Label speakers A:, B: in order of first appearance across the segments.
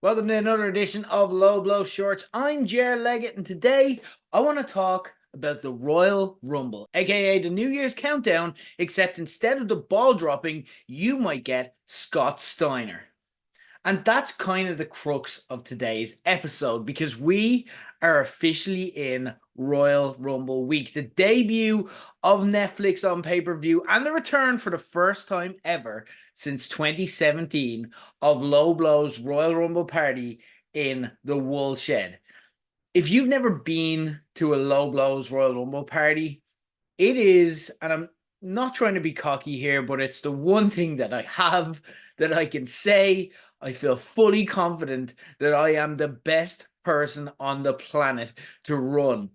A: Welcome to another edition of Low Blow Shorts. I'm Jer Leggett, and today I want to talk about the Royal Rumble, aka the New Year's countdown, except instead of the ball dropping, you might get Scott Steiner. And that's kind of the crux of today's episode because we are officially in Royal Rumble week, the debut of Netflix on pay-per-view and the return for the first time ever since 2017 of Low Blow's Royal Rumble party in the Wool Shed. If you've never been to a Low Blow's Royal Rumble party, it is, and I'm not trying to be cocky here, but it's the one thing that I have that I can say I feel fully confident that I am the best person on the planet to run,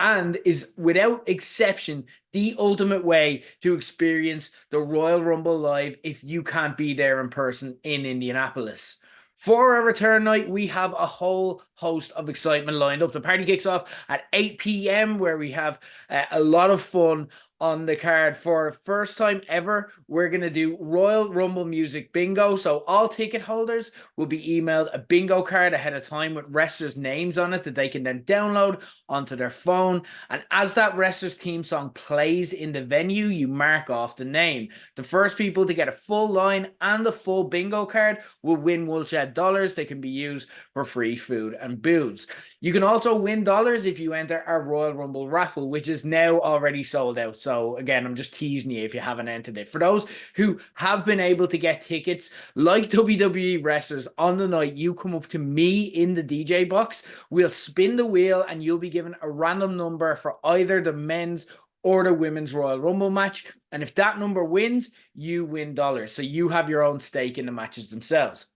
A: and is without exception the ultimate way to experience the Royal Rumble live if you can't be there in person in Indianapolis. For our return night, we have a whole host of excitement lined up. The party kicks off at 8 p.m., where we have a lot of fun on the card. For the first time ever, we're going to do Royal Rumble Music Bingo. So all ticket holders will be emailed a bingo card ahead of time with wrestlers' names on it that they can then download onto their phone. And as that wrestler's theme song plays in the venue, you mark off the name. The first people to get a full line and the full bingo card will win Woolshed dollars. They can be used for free food and booze. You can also win dollars if you enter our Royal Rumble raffle, which is now already sold out. So again, I'm just teasing you if you haven't entered it. For those who have been able to get tickets, like WWE wrestlers, on the night you come up to me in the DJ box, we'll spin the wheel and you'll be given a random number for either the men's or the women's Royal Rumble match. And if that number wins, you win dollars. So you have your own stake in the matches themselves.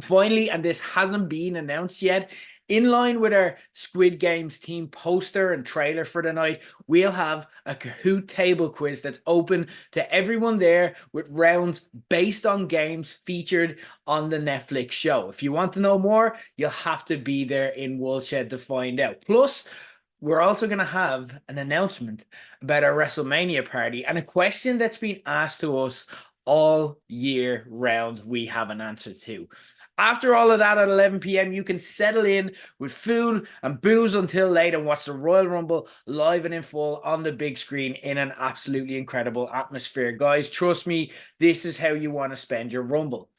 A: Finally, and this hasn't been announced yet, in line with our Squid Games team poster and trailer for the night, we'll have a Kahoot table quiz that's open to everyone there with rounds based on games featured on the Netflix show. If you want to know more, you'll have to be there in Woolshed to find out. Plus, we're also going to have an announcement about our WrestleMania party and a question that's been asked to us all year round we have an answer to. After all of that at 11 p.m., you can settle in with food and booze until late and watch the Royal Rumble live and in full on the big screen in an absolutely incredible atmosphere. Guys, trust me, this is how you want to spend your Rumble.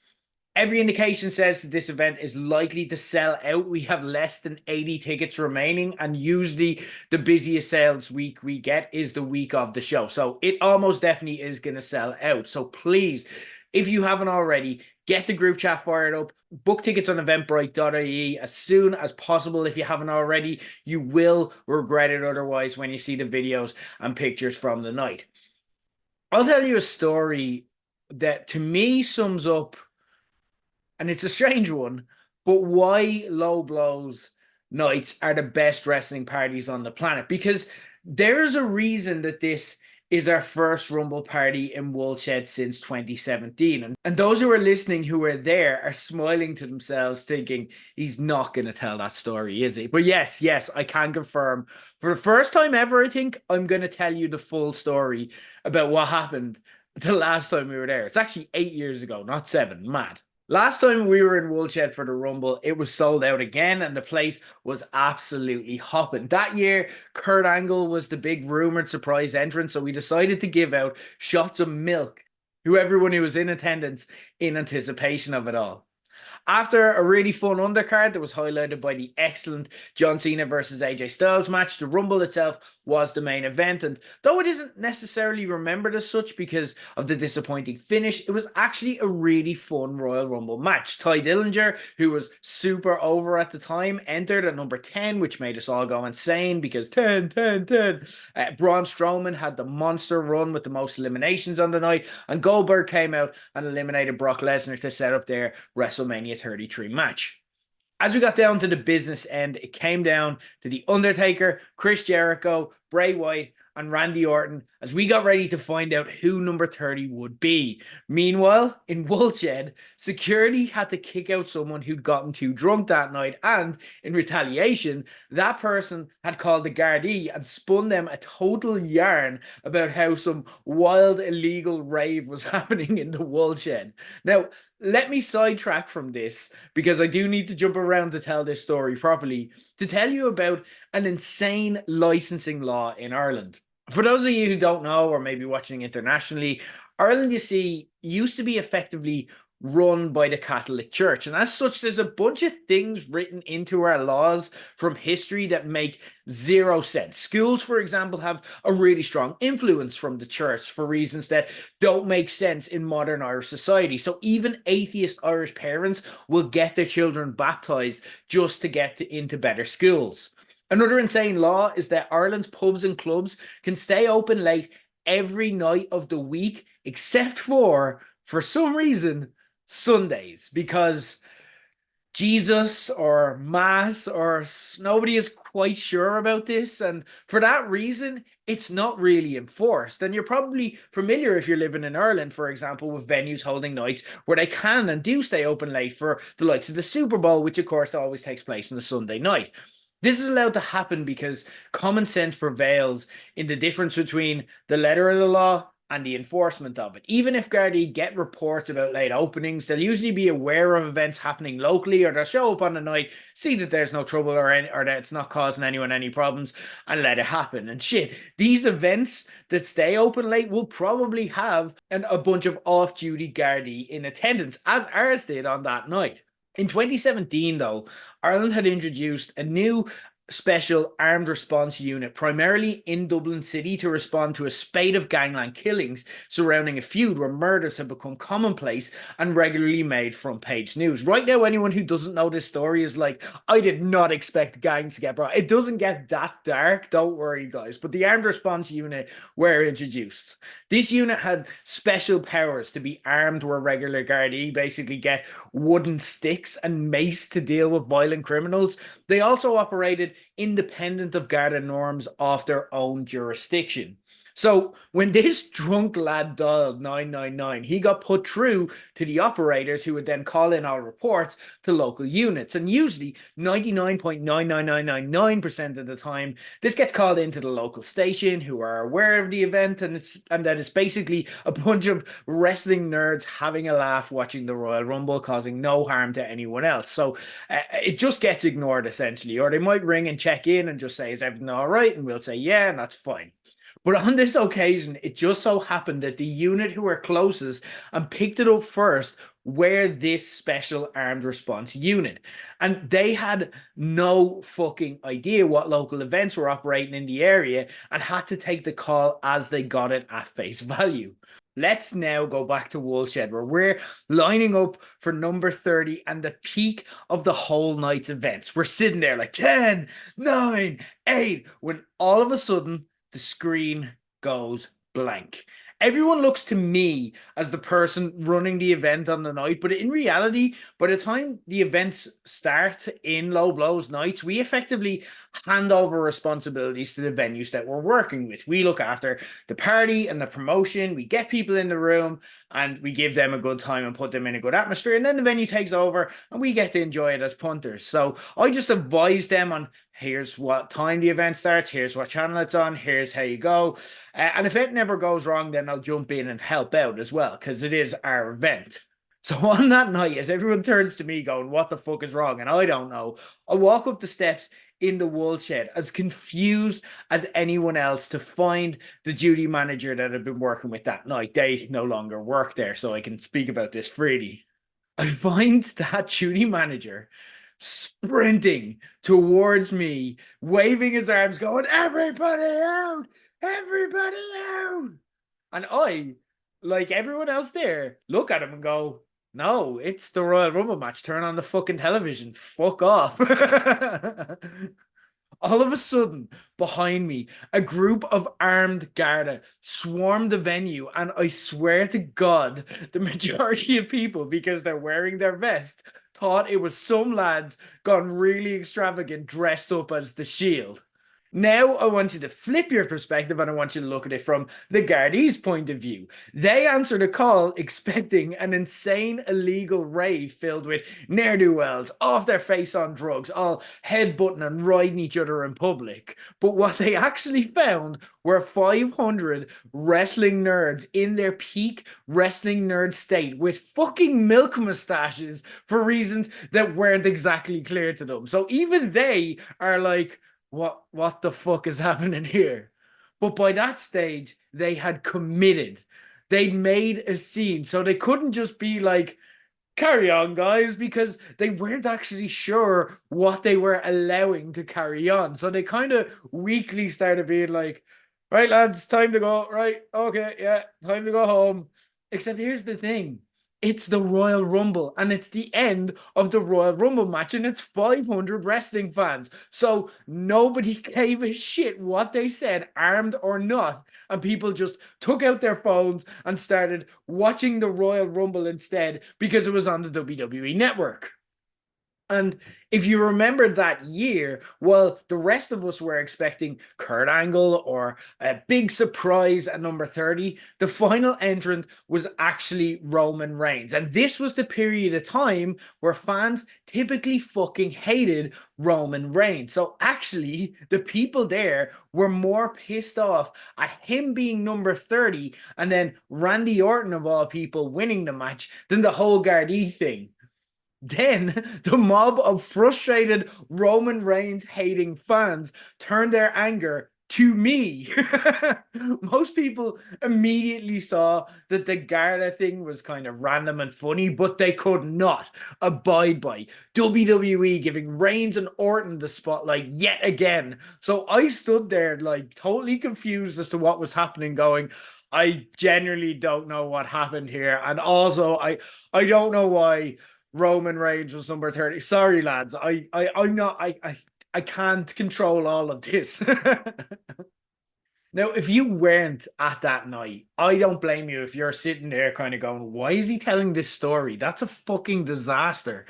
A: Every indication says that this event is likely to sell out. We have less than 80 tickets remaining, and usually the busiest sales week we get is the week of the show. So it almost definitely is going to sell out. So please, if you haven't already, get the group chat fired up. Book tickets on eventbrite.ie as soon as possible. If you haven't already, you will regret it otherwise when you see the videos and pictures from the night. I'll tell you a story that to me sums up, and it's a strange one, but why Low Blows nights are the best wrestling parties on the planet. Because there's a reason that this is our first Rumble party in Woolshed since 2017. And those who are listening who were there are smiling to themselves thinking, he's not going to tell that story, is he? But yes, I can confirm. For the first time ever, I think, I'm going to tell you the full story about what happened the last time we were there. It's actually 8 years ago, not 7. Mad. Last time we were in Woolshed for the Rumble, it was sold out again, and the place was absolutely hopping. That year, Kurt Angle was the big rumored surprise entrant, so we decided to give out shots of milk to everyone who was in attendance in anticipation of it all. After a really fun undercard that was highlighted by the excellent John Cena versus AJ Styles match, the Rumble itself was the main event. And though it isn't necessarily remembered as such because of the disappointing finish, it was actually a really fun Royal Rumble match. Ty Dillinger, who was super over at the time, entered at number 10, which made us all go insane because 10, 10, 10. Braun Strowman had the monster run with the most eliminations on the night, and Goldberg came out and eliminated Brock Lesnar to set up their WrestleMania 33 match. As we got down to the business end, it came down to The Undertaker, Chris Jericho, Bray Wyatt, and Randy Orton as we got ready to find out who number 30 would be. Meanwhile, in Woolshed, security had to kick out someone who'd gotten too drunk that night, and in retaliation, that person had called the Gardaí and spun them a total yarn about how some wild illegal rave was happening in the Woolshed. Now, let me sidetrack from this because I do need to jump around to tell this story properly to tell you about an insane licensing law in Ireland. For those of you who don't know, or maybe watching internationally, Ireland, you see, used to be effectively run by the Catholic Church. And as such, there's a bunch of things written into our laws from history that make zero sense. Schools, for example, have a really strong influence from the church for reasons that don't make sense in modern Irish society. So even atheist Irish parents will get their children baptized just to get into better schools. Another insane law is that Ireland's pubs and clubs can stay open late every night of the week, except for some reason, Sundays, because Jesus or Mass or nobody is quite sure about this. And for that reason, it's not really enforced. And you're probably familiar if you're living in Ireland, for example, with venues holding nights where they can and do stay open late for the likes of the Super Bowl, which of course always takes place on a Sunday night. This is allowed to happen because common sense prevails in the difference between the letter of the law and the enforcement of it. Even if Gardaí get reports about late openings, they'll usually be aware of events happening locally, or they'll show up on the night, see that there's no trouble or that it's not causing anyone any problems, and let it happen. And shit, these events that stay open late will probably have a bunch of off-duty Gardaí in attendance, as ours did on that night. In 2017, though, Ireland had introduced a new special armed response unit, primarily in Dublin City, to respond to a spate of gangland killings surrounding a feud where murders have become commonplace and regularly made front page news. Right now, anyone who doesn't know this story is like, I did not expect gangs to get brought. It doesn't get that dark, don't worry, guys. But the armed response unit were introduced. This unit had special powers to be armed where regular Gardaí basically get wooden sticks and mace to deal with violent criminals. They also operated independent of Garda norms of their own jurisdiction. So when this drunk lad dialed 999, he got put through to the operators who would then call in all reports to local units. And usually 99.99999% of the time, this gets called into the local station who are aware of the event, and that it's basically a bunch of wrestling nerds having a laugh watching the Royal Rumble, causing no harm to anyone else. So it just gets ignored essentially, or they might ring and check in and just say, is everything all right? And we'll say, yeah, and that's fine. But on this occasion, it just so happened that the unit who were closest and picked it up first were this special armed response unit. And they had no fucking idea what local events were operating in the area and had to take the call as they got it at face value. Let's now go back to Woolshed, where we're lining up for number 30 and the peak of the whole night's events. We're sitting there like 10, 9, 8, when all of a sudden the screen goes blank. Everyone looks to me as the person running the event on the night, but in reality, by the time the events start in Low Blows nights, we effectively hand over responsibilities to the venues that we're working with. We look after the party and the promotion, we get people in the room, and we give them a good time and put them in a good atmosphere, and then the venue takes over and we get to enjoy it as punters. So I just advise them on, here's what time the event starts, here's what channel it's on, here's how you go. And if it never goes wrong, then I'll jump in and help out as well, because it is our event. So on that night, as everyone turns to me going, what the fuck is wrong? And I don't know, I walk up the steps in the Woolshed as confused as anyone else to find the duty manager that I've been working with that night. They no longer work there, so I can speak about this freely. I find that duty manager sprinting towards me, waving his arms, going, everybody out! Everybody out! And I, like everyone else there, look at him and go, no, it's the Royal Rumble match. Turn on the fucking television. Fuck off. All of a sudden, behind me, a group of armed Garda swarmed the venue, and I swear to God, the majority of people, because they're wearing their vest, thought it was some lads gone really extravagant dressed up as the Shield. Now I want you to flip your perspective and I want you to look at it from the Gardaí's point of view. They answered a call expecting an insane illegal rave filled with ne'er-do-wells, off their face on drugs, all headbutting and riding each other in public. But what they actually found were 500 wrestling nerds in their peak wrestling nerd state with fucking milk mustaches for reasons that weren't exactly clear to them. So even they are like, what the fuck is happening here? But by that stage, they had committed. They'd made a scene. So they couldn't just be like, carry on, guys, because they weren't actually sure what they were allowing to carry on. So they kind of weakly started being like, right, lads, time to go. Right, okay, yeah, time to go home. Except here's the thing. It's the Royal Rumble, and it's the end of the Royal Rumble match, and it's 500 wrestling fans. So nobody gave a shit what they said, armed or not. And people just took out their phones and started watching the Royal Rumble instead because it was on the WWE network. And if you remember that year, well, the rest of us were expecting Kurt Angle or a big surprise at number 30. The final entrant was actually Roman Reigns. And this was the period of time where fans typically fucking hated Roman Reigns. So actually, the people there were more pissed off at him being number 30 and then Randy Orton, of all people, winning the match than the whole Gardaí thing. Then the mob of frustrated Roman Reigns hating fans turned their anger to me. Most people immediately saw that the Garda thing was kind of random and funny, but they could not abide by WWE giving Reigns and Orton the spotlight yet again. So I stood there like totally confused as to what was happening, going, I genuinely don't know what happened here. And also I don't know why Roman Reigns was number 30. Sorry, lads. I'm not I can't control all of this. Now, if you weren't at that night, I don't blame you if you're sitting there kind of going, why is he telling this story? That's a fucking disaster.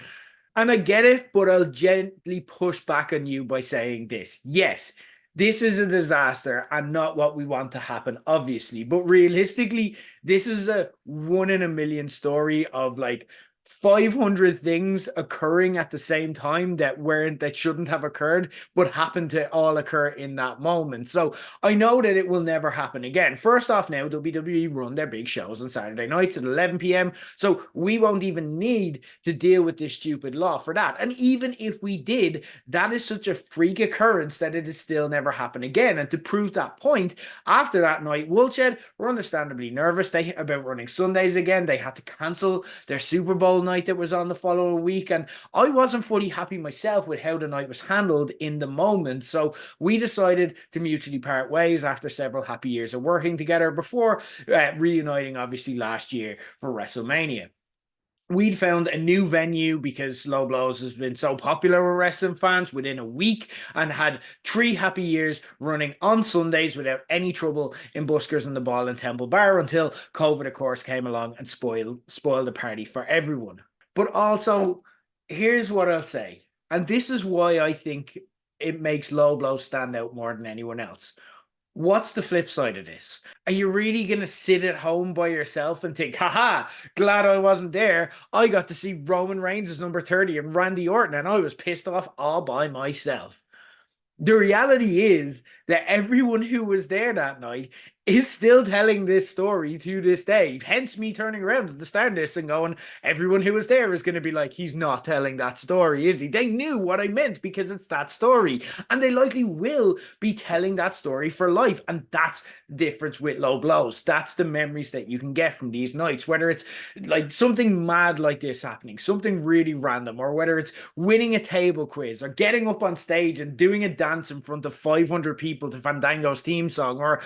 A: And I get it, but I'll gently push back on you by saying this. Yes, this is a disaster and not what we want to happen, obviously. But realistically, this is a 1 in a million story of like 500 things occurring at the same time that shouldn't have occurred but happened to all occur in that moment. So I know that it will never happen again. First off, now WWE run their big shows on Saturday nights at 11 p.m, so we won't even need to deal with this stupid law for that. And even if we did, that is such a freak occurrence that it is still never happen again. And to prove that point, after that night, Woolshed were understandably nervous about running Sundays again. They had to cancel their Super Bowl night that was on the following week, and I wasn't fully happy myself with how the night was handled in the moment. So we decided to mutually part ways after several happy years of working together before reuniting obviously last year for WrestleMania. We'd found a new venue because Low Blows has been so popular with wrestling fans within a week, and had 3 happy years running on Sundays without any trouble in Buskers and the Ball and Temple Bar until COVID, of course, came along and spoiled the party for everyone. But also, here's what I'll say, and this is why I think it makes Low Blows stand out more than anyone else. What's the flip side of this? Are you really going to sit at home by yourself and think, haha, glad I wasn't there. I got to see Roman Reigns as number 30 and Randy Orton, and I was pissed off all by myself. The reality is that everyone who was there that night is still telling this story to this day. Hence me turning around at the start of this and going, everyone who was there is going to be like, he's not telling that story, is he? They knew what I meant because it's that story. And they likely will be telling that story for life. And that's the difference with Low Blows. That's the memories that you can get from these nights, whether it's like something mad like this happening, something really random, or whether it's winning a table quiz or getting up on stage and doing a dance in front of 500 people to Fandango's theme song, or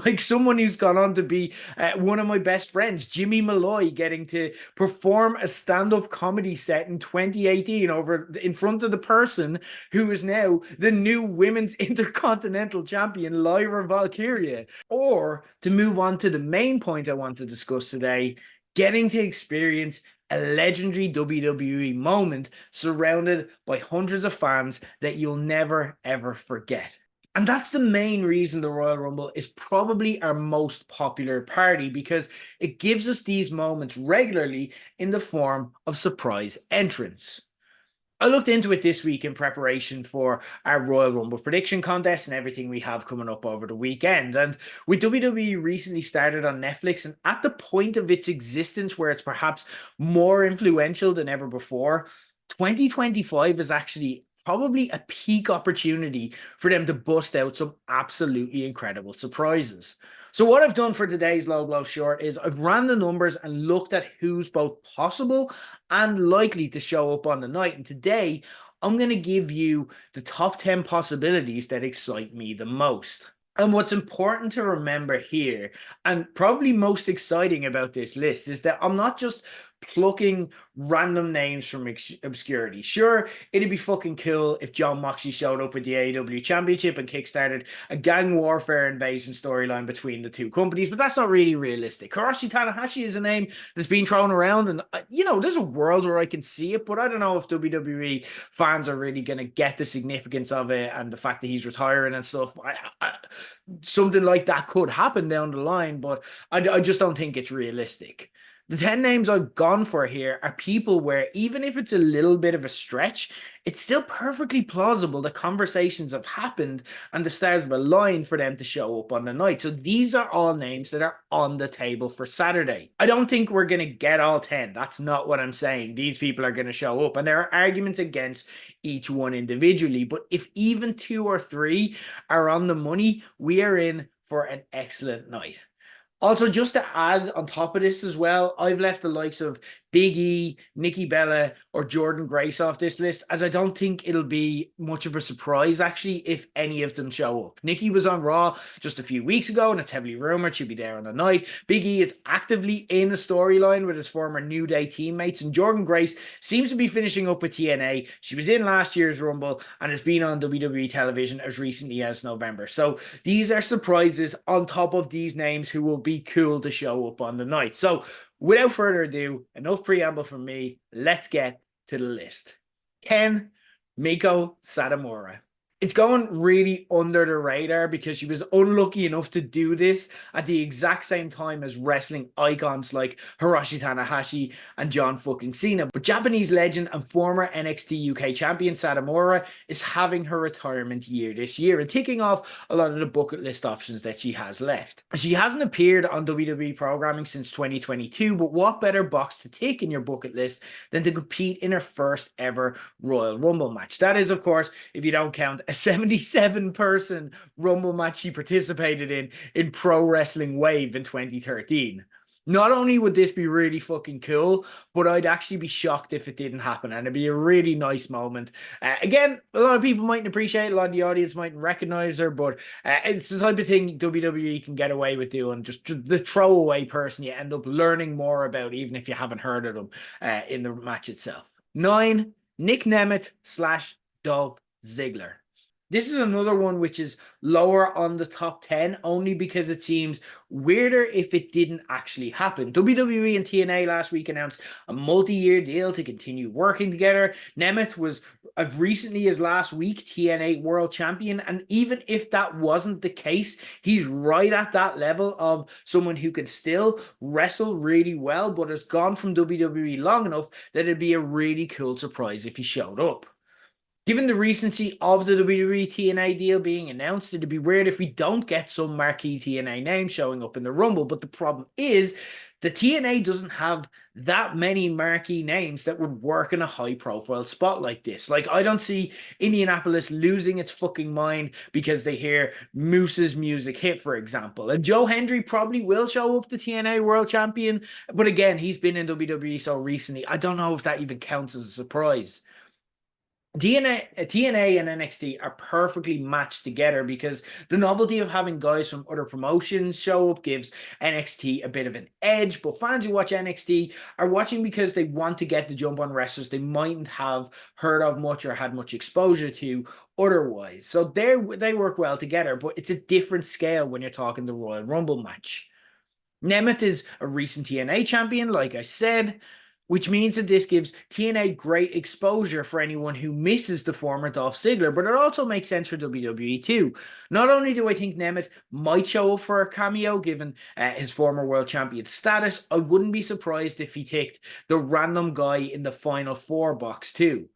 A: like someone who's gone on to be one of my best friends, Jimmy Malloy, getting to perform a stand-up comedy set in 2018 over in front of the person who is now the new women's intercontinental champion, Lyra Valkyria. Or to move on to the main point I want to discuss today, getting to experience a legendary WWE moment surrounded by hundreds of fans that you'll never ever forget. And that's the main reason the Royal Rumble is probably our most popular party, because it gives us these moments regularly in the form of surprise entrants. I looked into it this week in preparation for our Royal Rumble prediction contest and everything we have coming up over the weekend. And with WWE recently started on Netflix and at the point of its existence where it's perhaps more influential than ever before, 2025 is actually probably a peak opportunity for them to bust out some absolutely incredible surprises. So what I've done for today's Low Blow Short is I've ran the numbers and looked at who's both possible and likely to show up on the night. And today, I'm going to give you the top 10 possibilities that excite me the most. And what's important to remember here, and probably most exciting about this list, is that I'm not just plucking random names from obscurity. Sure, it'd be fucking cool if Jon Moxley showed up with the AEW Championship and kickstarted a gang warfare invasion storyline between the two companies, but that's not really realistic. Hiroshi Tanahashi is a name that's been thrown around, and there's a world where I can see it, but I don't know if WWE fans are really going to get the significance of it and the fact that he's retiring and stuff. Something like that could happen down the line, but I just don't think it's realistic. The 10 names I've gone for here are people where, even if it's a little bit of a stretch, it's still perfectly plausible that conversations have happened and the stars have aligned for them to show up on the night. So these are all names that are on the table for Saturday. I don't think we're going to get all 10. That's not what I'm saying. These people are going to show up, and there are arguments against each one individually. But if even 2 or 3 are on the money, we are in for an excellent night. Also, just to add on top of this as well, I've left the likes of Big E, Nikki Bella, or Jordan Grace off this list, as I don't think it'll be much of a surprise, actually, if any of them show up. Nikki was on Raw just a few weeks ago, and it's heavily rumored she'll be there on the night. Big E is actively in a storyline with his former New Day teammates, and Jordan Grace seems to be finishing up with TNA. She was in last year's Rumble and has been on WWE television as recently as November. So these are surprises on top of these names who will be cool to show up on the night. So without further ado, enough preamble from me, let's get to the list. 10, Miko Satomura. It's going really under the radar because she was unlucky enough to do this at the exact same time as wrestling icons like Hiroshi Tanahashi and John fucking Cena. But Japanese legend and former NXT UK champion Satomura is having her retirement year this year and ticking off a lot of the bucket list options that she has left. She hasn't appeared on WWE programming since 2022, but what better box to tick in your bucket list than to compete in her first ever Royal Rumble match? That is, of course, if you don't count a 77-person Rumble match she participated in Pro Wrestling Wave in 2013. Not only would this be really fucking cool, but I'd actually be shocked if it didn't happen, and it'd be a really nice moment. Again, a lot of people mightn't appreciate it, a lot of the audience mightn't recognize her, but it's the type of thing WWE can get away with doing. Just the throwaway person you end up learning more about, even if you haven't heard of them in the match itself. 9, Nick Nemeth / Dolph Ziggler. This is another one which is lower on the top 10 only because it seems weirder if it didn't actually happen. WWE and TNA last week announced a multi-year deal to continue working together. Nemeth was, as recently as last week, TNA World Champion, and even if that wasn't the case, he's right at that level of someone who can still wrestle really well but has gone from WWE long enough that it'd be a really cool surprise if he showed up. Given the recency of the WWE TNA deal being announced, it'd be weird if we don't get some marquee TNA names showing up in the Rumble. But the problem is, the TNA doesn't have that many marquee names that would work in a high-profile spot like this. Like, I don't see Indianapolis losing its fucking mind because they hear Moose's music hit, for example. And Joe Hendry probably will show up the TNA World Champion. But again, he's been in WWE so recently, I don't know if that even counts as a surprise. TNA and NXT are perfectly matched together because the novelty of having guys from other promotions show up gives NXT a bit of an edge, but fans who watch NXT are watching because they want to get the jump on wrestlers they mightn't have heard of much or had much exposure to otherwise. So they work well together, but it's a different scale when you're talking the Royal Rumble match. Nemeth is a recent TNA champion, like I said. which means that this gives TNA great exposure for anyone who misses the former Dolph Ziggler, but it also makes sense for WWE too. Not only do I think Nemeth might show up for a cameo given his former world champion status, I wouldn't be surprised if he ticked the random guy in the Final Four box too.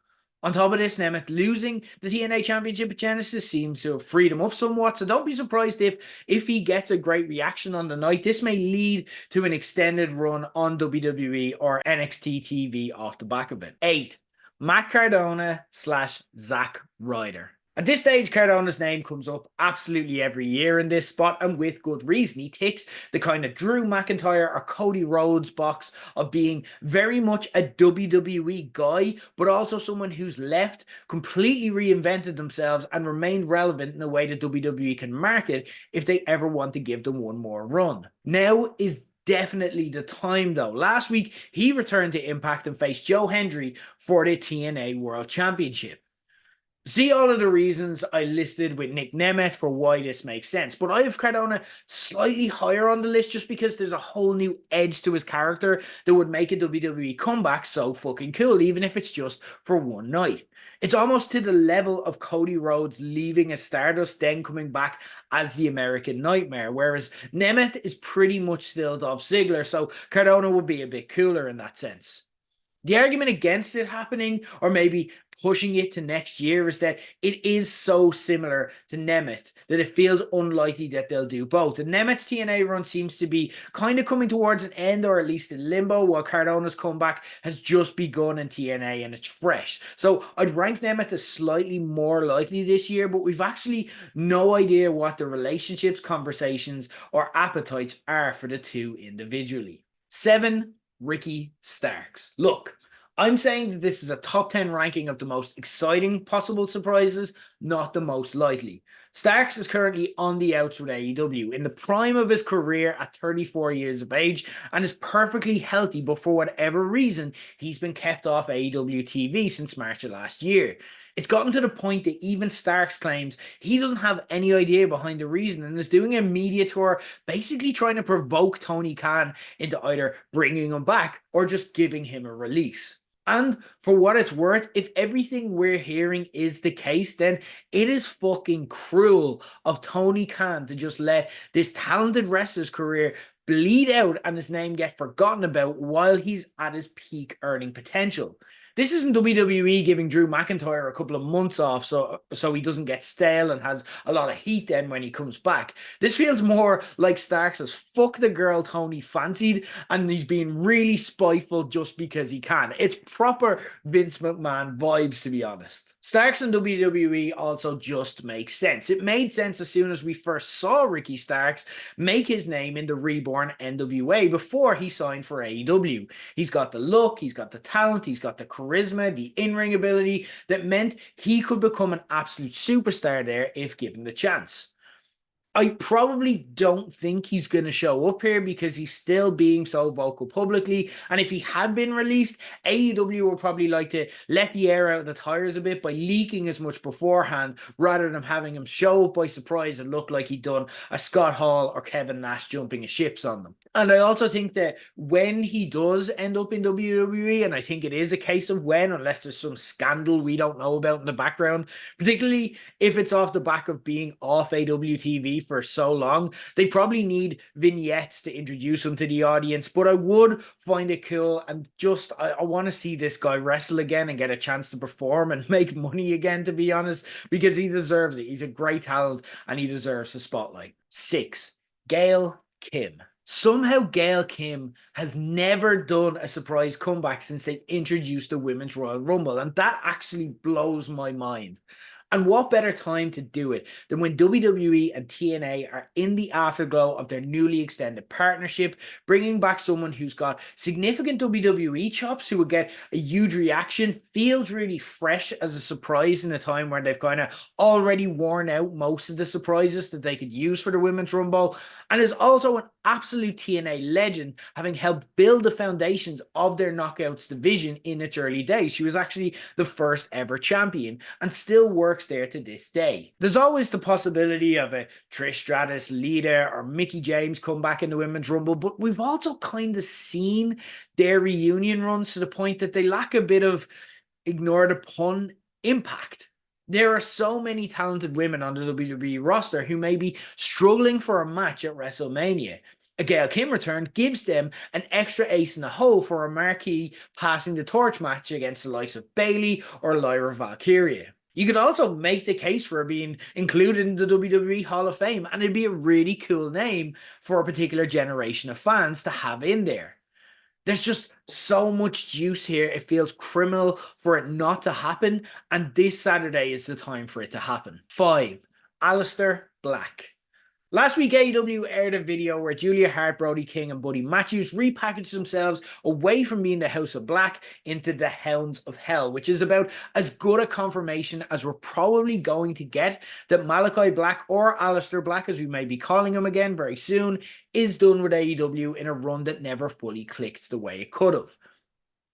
A: On top of this, Nemeth losing the TNA Championship at Genesis seems to have freed him up somewhat, so don't be surprised if he gets a great reaction on the night. This may lead to an extended run on WWE or NXT TV off the back of it. 8. Matt Cardona / Zack Ryder. At this stage, Cardona's name comes up absolutely every year in this spot, and with good reason. He ticks the kind of Drew McIntyre or Cody Rhodes box of being very much a WWE guy, but also someone who's left, completely reinvented themselves, and remained relevant in the way that WWE can market if they ever want to give them one more run. Now is definitely the time though. Last week, he returned to Impact and faced Joe Hendry for the TNA World Championship. See all of the reasons I listed with Nick Nemeth for why this makes sense, but I have Cardona slightly higher on the list just because there's a whole new edge to his character that would make a WWE comeback so fucking cool, even if it's just for one night. It's almost to the level of Cody Rhodes leaving as Stardust, then coming back as the American Nightmare, whereas Nemeth is pretty much still Dolph Ziggler, so Cardona would be a bit cooler in that sense. The argument against it happening, or maybe pushing it to next year, is that it is so similar to Nemeth that it feels unlikely that they'll do both. And Nemeth's TNA run seems to be kind of coming towards an end, or at least in limbo, while Cardona's comeback has just begun in TNA and it's fresh. So I'd rank Nemeth as slightly more likely this year, but we've actually no idea what the relationships, conversations, or appetites are for the two individually. 7. Ricky Starks. Look, I'm saying that this is a top 10 ranking of the most exciting possible surprises, not the most likely. Starks is currently on the outs with AEW, in the prime of his career at 34 years of age, and is perfectly healthy, but for whatever reason, he's been kept off AEW TV since March of last year. It's gotten to the point that even Starks claims he doesn't have any idea behind the reason and is doing a media tour basically trying to provoke Tony Khan into either bringing him back or just giving him a release. And for what it's worth, if everything we're hearing is the case, then it is fucking cruel of Tony Khan to just let this talented wrestler's career bleed out and his name get forgotten about while he's at his peak earning potential. This isn't WWE giving Drew McIntyre a couple of months off so he doesn't get stale and has a lot of heat then when he comes back. This feels more like Starks has fucked the girl Tony fancied and he's being really spiteful just because he can. It's proper Vince McMahon vibes, to be honest. Starks and WWE also just makes sense. It made sense as soon as we first saw Ricky Starks make his name in the reborn NWA before he signed for AEW. He's got the look, he's got the talent, he's got the charisma, the in-ring ability that meant he could become an absolute superstar there if given the chance. I probably don't think he's going to show up here because he's still being so vocal publicly. And if he had been released, AEW would probably like to let the air out of the tires a bit by leaking as much beforehand rather than having him show up by surprise and look like he'd done a Scott Hall or Kevin Nash jumping a ships on them. And I also think that when he does end up in WWE, and I think it is a case of when, unless there's some scandal we don't know about in the background, particularly if it's off the back of being off AWTV for so long, they probably need vignettes to introduce him to the audience, but I would find it cool and just I want to see this guy wrestle again and get a chance to perform and make money again, to be honest, because he deserves it. He's a great talent and he deserves the spotlight. 6. Gail Kim. Somehow Gail Kim has never done a surprise comeback since they introduced the Women's Royal Rumble, and that actually blows my mind. And what better time to do it than when WWE and TNA are in the afterglow of their newly extended partnership, bringing back someone who's got significant WWE chops, who would get a huge reaction, feels really fresh as a surprise in a time where they've kind of already worn out most of the surprises that they could use for the Women's Rumble, and is also an absolute TNA legend, having helped build the foundations of their Knockouts division in its early days. She was actually the first ever champion and still works works there to this day. There's always the possibility of a Trish Stratus, Lita, or Mickie James come back in the Women's Rumble, but we've also kind of seen their reunion runs to the point that they lack a bit of, ignore the pun, impact. There are so many talented women on the WWE roster who may be struggling for a match at WrestleMania. A Gail Kim return gives them an extra ace in the hole for a marquee passing the torch match against the likes of Bayley or Lyra Valkyria. You could also make the case for being included in the WWE Hall of Fame, and it'd be a really cool name for a particular generation of fans to have in there. There's just so much juice here, it feels criminal for it not to happen, and this Saturday is the time for it to happen. 5. Aleister Black. Last week, AEW aired a video where Julia Hart, Brody King, and Buddy Matthews repackaged themselves away from being the House of Black into the Hounds of Hell, which is about as good a confirmation as we're probably going to get that Malachi Black, or Aleister Black as we may be calling him again very soon, is done with AEW in a run that never fully clicked the way it could have.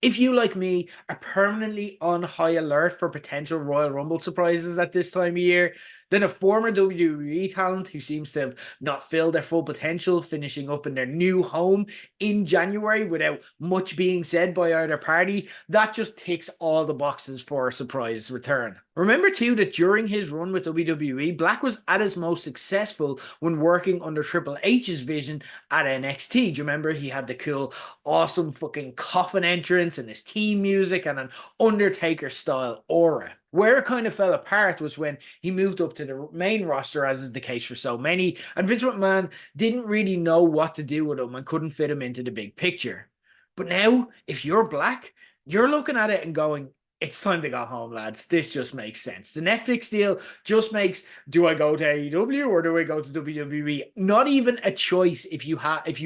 A: If you, like me, are permanently on high alert for potential Royal Rumble surprises at this time of year, then a former WWE talent who seems to have not filled their full potential, finishing up in their new home in January without much being said by either party, that just ticks all the boxes for a surprise return. Remember too that during his run with WWE, Black was at his most successful when working under Triple H's vision at NXT. Do you remember he had the cool, awesome fucking coffin entrance and his theme music and an Undertaker style aura? Where it kind of fell apart was when he moved up to the main roster, as is the case for so many, and Vince McMahon didn't really know what to do with him and couldn't fit him into the big picture. But now, if you're Black, you're looking at it and going, it's time to go home, lads. This just makes sense. The Netflix deal just makes, do I go to AEW or do I go to WWE? Not even a choice if you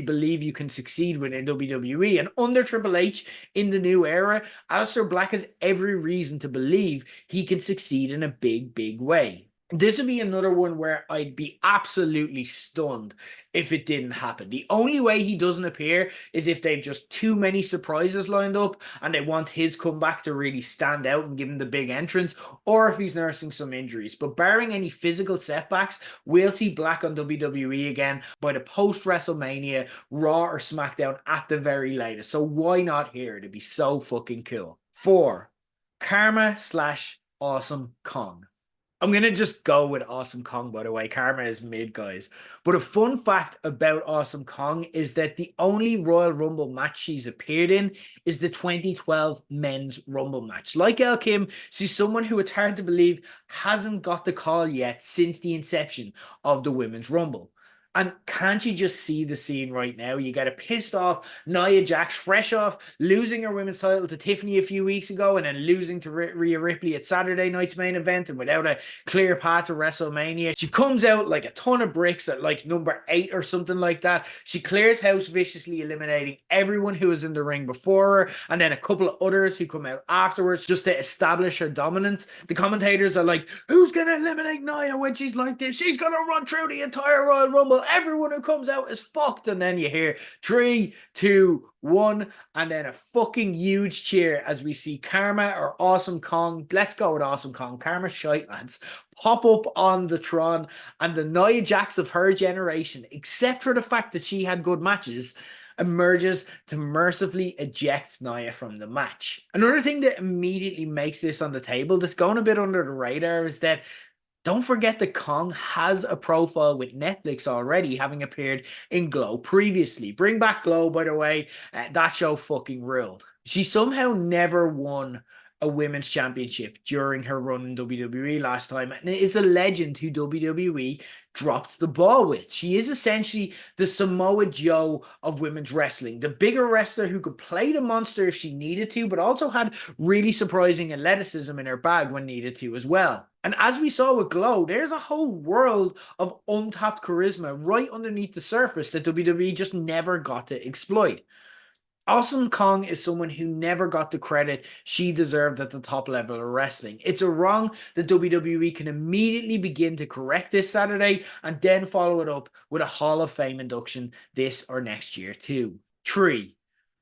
A: believe you can succeed within WWE. And under Triple H in the new era, Aleister Black has every reason to believe he can succeed in a big, big way. This would be another one where I'd be absolutely stunned if it didn't happen. The only way he doesn't appear is if they've just too many surprises lined up and they want his comeback to really stand out and give him the big entrance, or if he's nursing some injuries. But barring any physical setbacks, we'll see Black on WWE again by the post-WrestleMania Raw or SmackDown at the very latest. So why not here? It'd be so fucking cool. 4. Karma/Awesome Kong. I'm going to just go with Awesome Kong, by the way. Karma is mid, guys. But a fun fact about Awesome Kong is that the only Royal Rumble match she's appeared in is the 2012 Men's Rumble match. Like El Kim, she's someone who, it's hard to believe, hasn't got the call yet since the inception of the Women's Rumble. And can't you just see the scene right now? You got a pissed off Nia Jax, fresh off losing her women's title to Tiffany a few weeks ago and then losing to Rhea Ripley at Saturday night's main event and without a clear path to WrestleMania. She comes out like a ton of bricks at like number 8 or something like that. She clears house viciously, eliminating everyone who was in the ring before her and then a couple of others who come out afterwards just to establish her dominance. The commentators are like, who's going to eliminate Nia when she's like this? She's going to run through the entire Royal Rumble. Everyone who comes out is fucked. And then you hear 3, 2, 1, and then a fucking huge cheer as we see Karma or Awesome Kong. Let's go with Awesome Kong. Karma shite, lads. Pop up on the Tron, and the Nia Jax of her generation, except for the fact that she had good matches, emerges to mercifully eject Nia from the match. Another thing that immediately makes this on the table that's going a bit under the radar is that don't forget that Kong has a profile with Netflix already, having appeared in Glow previously. Bring back Glow, by the way. That show fucking ruled. She somehow never won a women's championship during her run in WWE last time, and it is a legend who WWE dropped the ball with. She is essentially the Samoa Joe of women's wrestling, the bigger wrestler who could play the monster if she needed to, but also had really surprising athleticism in her bag when needed to as well. And as we saw with Glow, there's a whole world of untapped charisma right underneath the surface that WWE just never got to exploit. Awesome Kong is someone who never got the credit she deserved at the top level of wrestling. It's a wrong that WWE can immediately begin to correct this Saturday and then follow it up with a Hall of Fame induction this or next year too. 3.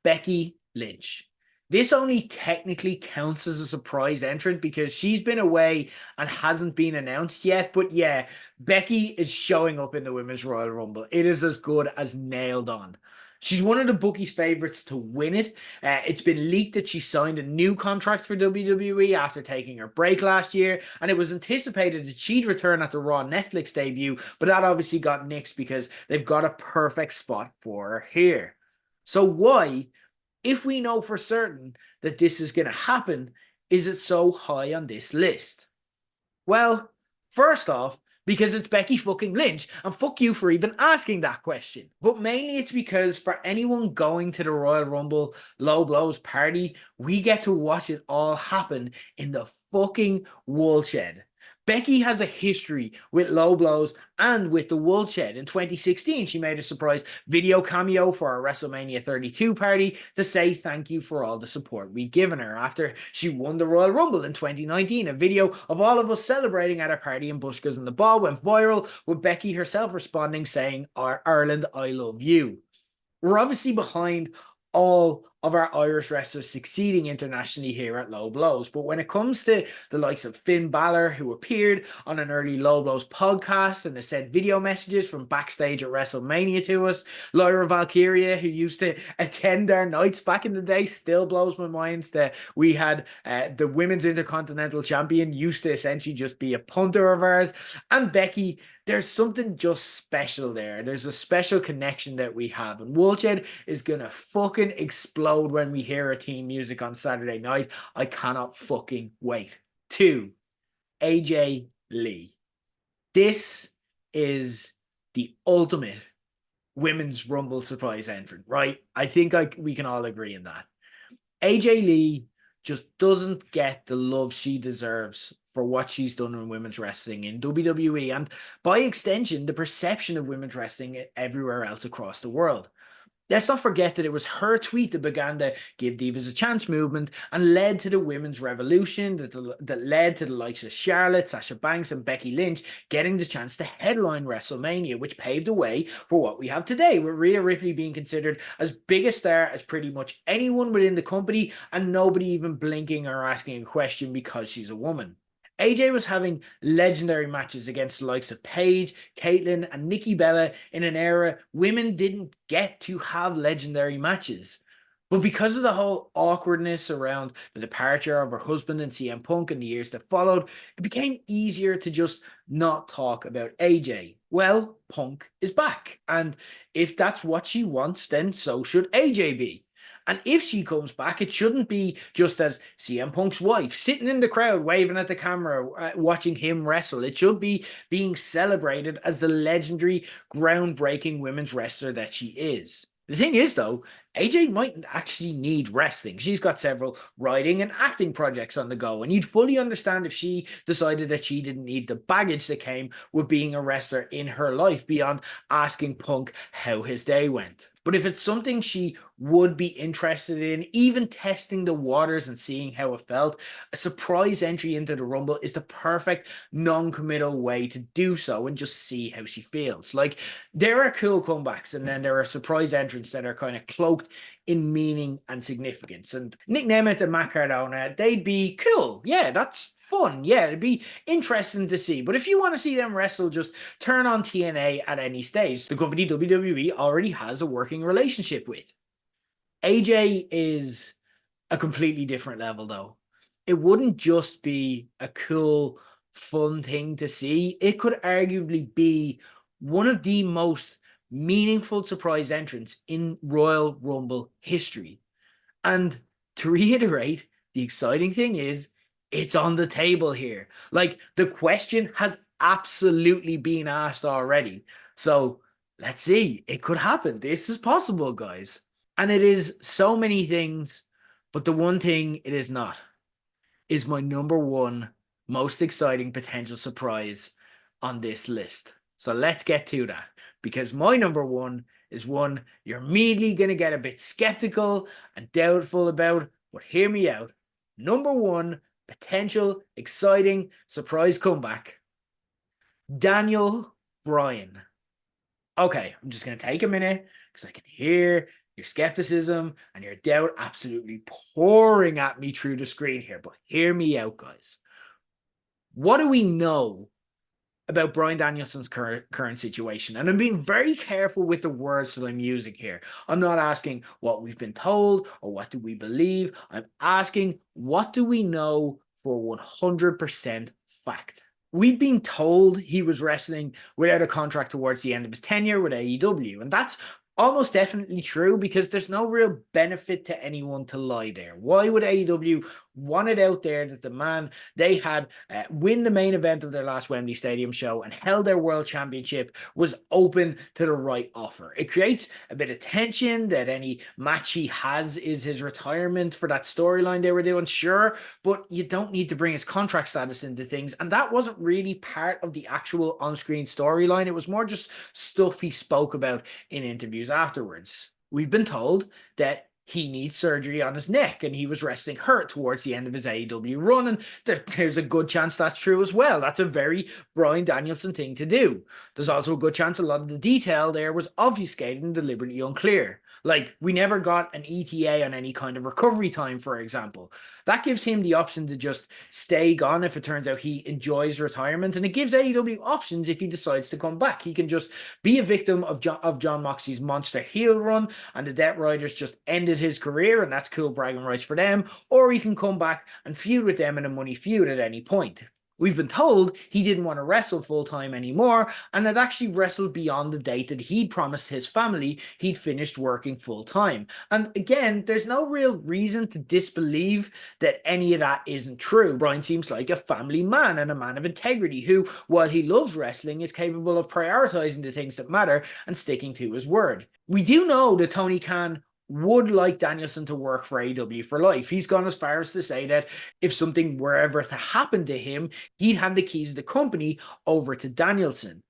A: Becky Lynch. This only technically counts as a surprise entrant because she's been away and hasn't been announced yet. But yeah, Becky is showing up in the Women's Royal Rumble. It is as good as nailed on. She's one of the bookies' favorites to win it. It's been leaked that she signed a new contract for WWE after taking her break last year, and it was anticipated that she'd return at the Raw Netflix debut, but that obviously got nixed because they've got a perfect spot for her here. So why, if we know for certain that this is going to happen, is it so high on this list? Well, first off, because it's Becky fucking Lynch, and fuck you for even asking that question. But mainly it's because for anyone going to the Royal Rumble Low Blows party, we get to watch it all happen in the fucking woolshed. Becky has a history with Low Blows and with the Woolshed. In 2016, she made a surprise video cameo for our WrestleMania 32 party to say thank you for all the support we've given her after she won the Royal Rumble in 2019. A video of all of us celebrating at a party in Bushkas and the Ball went viral, with Becky herself responding saying, "Ireland, I love you." We're obviously behind all of our Irish wrestlers succeeding internationally here at Low Blows. But when it comes to the likes of Finn Balor, who appeared on an early Low Blows podcast and has sent video messages from backstage at WrestleMania to us, Lyra Valkyria, who used to attend our nights back in the day, still blows my mind that we had the Women's Intercontinental Champion used to essentially just be a punter of ours, and Becky. There's something just special there. There's a special connection that we have. And Woolshed is going to fucking explode when we hear her team music on Saturday night. I cannot fucking wait. 2, AJ Lee. This is the ultimate Women's Rumble surprise entrant, right? I think we can all agree on that. AJ Lee just doesn't get the love she deserves for what she's done in women's wrestling in WWE and, by extension, the perception of women's wrestling everywhere else across the world. Let's not forget that it was her tweet that began the Give Divas a Chance movement and led to the women's revolution that led to the likes of Charlotte, Sasha Banks, and Becky Lynch getting the chance to headline WrestleMania, which paved the way for what we have today, with Rhea Ripley being considered as big a star as pretty much anyone within the company and nobody even blinking or asking a question because she's a woman. AJ was having legendary matches against the likes of Paige, Caitlyn, and Nikki Bella in an era women didn't get to have legendary matches. But because of the whole awkwardness around the departure of her husband and CM Punk in the years that followed, it became easier to just not talk about AJ. Well, Punk is back, and if that's what she wants, then so should AJ be. And if she comes back, it shouldn't be just as CM Punk's wife sitting in the crowd waving at the camera, watching him wrestle. It should be being celebrated as the legendary, groundbreaking women's wrestler that she is. The thing is, though, AJ mightn't actually need wrestling. She's got several writing and acting projects on the go, and you'd fully understand if she decided that she didn't need the baggage that came with being a wrestler in her life beyond asking Punk how his day went. But if it's something she would be interested in, even testing the waters and seeing how it felt, a surprise entry into the Rumble is the perfect non-committal way to do so and just see how she feels. Like, there are cool comebacks and then there are surprise entrants that are kind of cloaked in meaning and significance. And Nick Nemeth and Matt Cardona, they'd be cool. Yeah, that's fun. Yeah, it'd be interesting to see. But if you want to see them wrestle, just turn on TNA at any stage. The company WWE already has a working relationship with. AJ is a completely different level, though. It wouldn't just be a cool, fun thing to see. It could arguably be one of the most meaningful surprise entrants in Royal Rumble history. And to reiterate, the exciting thing is it's on the table here. Like, the question has absolutely been asked already. So let's see. It could happen. This is possible, guys. And it is so many things, but the one thing it is not is my number one most exciting potential surprise on this list. So let's get to that, because my number one is one you're immediately going to get a bit skeptical and doubtful about, but hear me out. Number one potential exciting surprise comeback, Daniel Bryan. Okay, I'm just going to take a minute because I can hear your skepticism and your doubt absolutely pouring at me through the screen here. But hear me out, guys. What do we know about Bryan Danielson's current situation? And I'm being very careful with the words that I'm using here. I'm not asking what we've been told or what do we believe. I'm asking what do we know for 100% fact. We've been told he was wrestling without a contract towards the end of his tenure with AEW, and that's almost definitely true because there's no real benefit to anyone to lie there. Why would AEW want it out there that the man they had win the main event of their last Wembley Stadium show and held their world championship was open to the right offer? It creates a bit of tension that any match he has is his retirement for that storyline they were doing, sure, but you don't need to bring his contract status into things, and that wasn't really part of the actual on-screen storyline. It was more just stuff he spoke about in interviews afterwards. We've been told that he needs surgery on his neck and he was wrestling hurt towards the end of his AEW run, and there's a good chance that's true as well. That's a very Bryan Danielson thing to do. There's also a good chance a lot of the detail there was obfuscated and deliberately unclear. Like, we never got an ETA on any kind of recovery time, for example. That gives him the option to just stay gone if it turns out he enjoys retirement, and it gives AEW options if he decides to come back. He can just be a victim of Jon Moxley's monster heel run, and the Death Riders just ended his career, and that's cool bragging rights for them, or he can come back and feud with them in a money feud at any point. We've been told he didn't want to wrestle full-time anymore and had actually wrestled beyond the date that he'd promised his family he'd finished working full-time. And again, there's no real reason to disbelieve that any of that isn't true. Bryan seems like a family man and a man of integrity who, while he loves wrestling, is capable of prioritizing the things that matter and sticking to his word. We do know that Tony Khan would like Danielson to work for AEW for life. He's gone as far as to say that if something were ever to happen to him, he'd hand the keys of the company over to Danielson.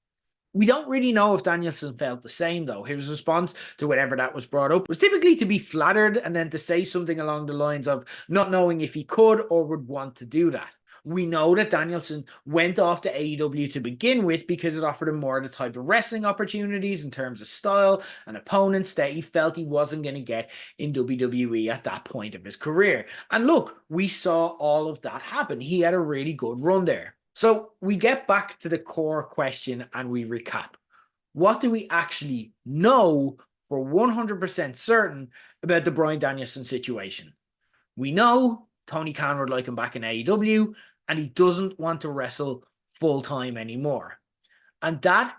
A: We don't really know if Danielson felt the same, though. His response to whenever that was brought up was typically to be flattered and then to say something along the lines of not knowing if he could or would want to do that. We know that Danielson went off to AEW to begin with because it offered him more of the type of wrestling opportunities in terms of style and opponents that he felt he wasn't going to get in WWE at that point of his career. And look, we saw all of that happen. He had a really good run there. So we get back to the core question and we recap. What do we actually know for 100% certain about the Bryan Danielson situation? We know Tony Khan would like him back in AEW, and he doesn't want to wrestle full-time anymore. And that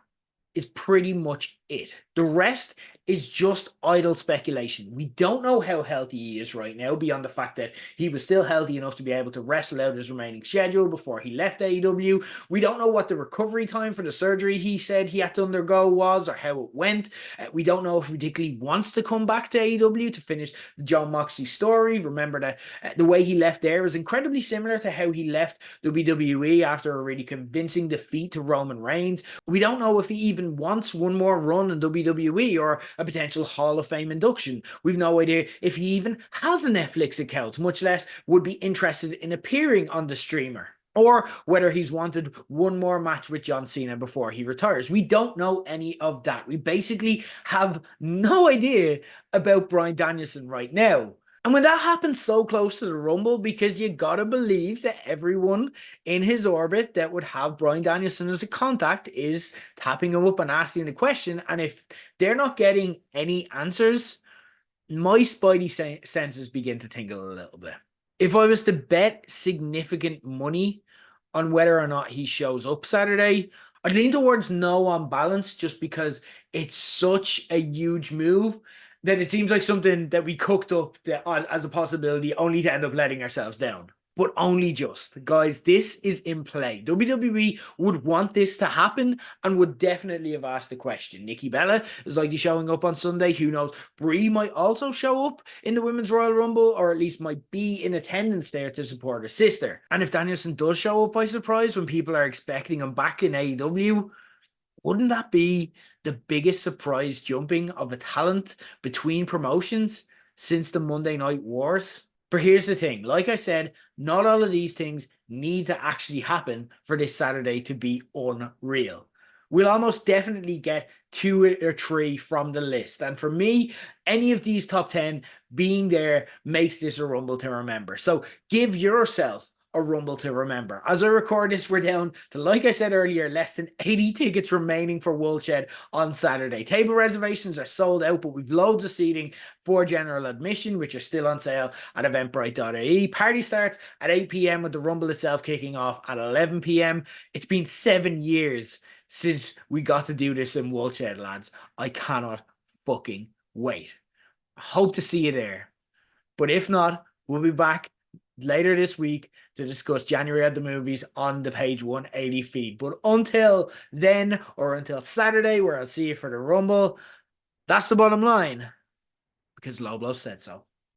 A: is pretty much it. The rest is just idle speculation. We don't know how healthy he is right now, beyond the fact that he was still healthy enough to be able to wrestle out his remaining schedule before he left AEW. We don't know what the recovery time for the surgery he said he had to undergo was or how it went. We don't know if he particularly wants to come back to AEW to finish the Jon Moxley story. Remember that the way he left there is incredibly similar to how he left WWE after a really convincing defeat to Roman Reigns. We don't know if he even wants one more run in WWE or a potential Hall of Fame induction. We've no idea if he even has a Netflix account, much less would be interested in appearing on the streamer, or whether he's wanted one more match with John Cena before he retires. We don't know any of that. We basically have no idea about Bryan Danielson right now. And when that happens so close to the Rumble, because you gotta believe that everyone in his orbit that would have Bryan Danielson as a contact is tapping him up and asking the question. And if they're not getting any answers, my spidey senses begin to tingle a little bit. If I was to bet significant money on whether or not he shows up Saturday, I'd lean towards no on balance, just because it's such a huge move that it seems like something that we cooked up as a possibility only to end up letting ourselves down. But only just. Guys, this is in play. WWE would want this to happen and would definitely have asked the question. Nikki Bella is likely showing up on Sunday. Who knows? Brie might also show up in the Women's Royal Rumble, or at least might be in attendance there to support her sister. And if Danielson does show up by surprise when people are expecting him back in AEW, wouldn't that be the biggest surprise jumping of a talent between promotions since the Monday Night Wars? But here's the thing. Like I said, not all of these things need to actually happen for this Saturday to be unreal. we'll almost definitely get 2 or 3 from the list. And for me, any of these top 10 being there makes this a Rumble to remember. So give yourself a Rumble to remember. As I record this, we're down to, like I said earlier, less than 80 tickets remaining for Woolshed on Saturday. Table reservations are sold out, but we've loads of seating for general admission, which are still on sale at eventbrite.ie. Party starts at 8 p.m. with the Rumble itself kicking off at 11 p.m. It's been 7 years since we got to do this in Woolshed, lads. I cannot fucking wait. I hope to see you there. But if not, we'll be back later this week to discuss January at the movies on the Page 180 feed. But until then, or until Saturday, where I'll see you for the Rumble, that's the bottom line, because Low Blow said so.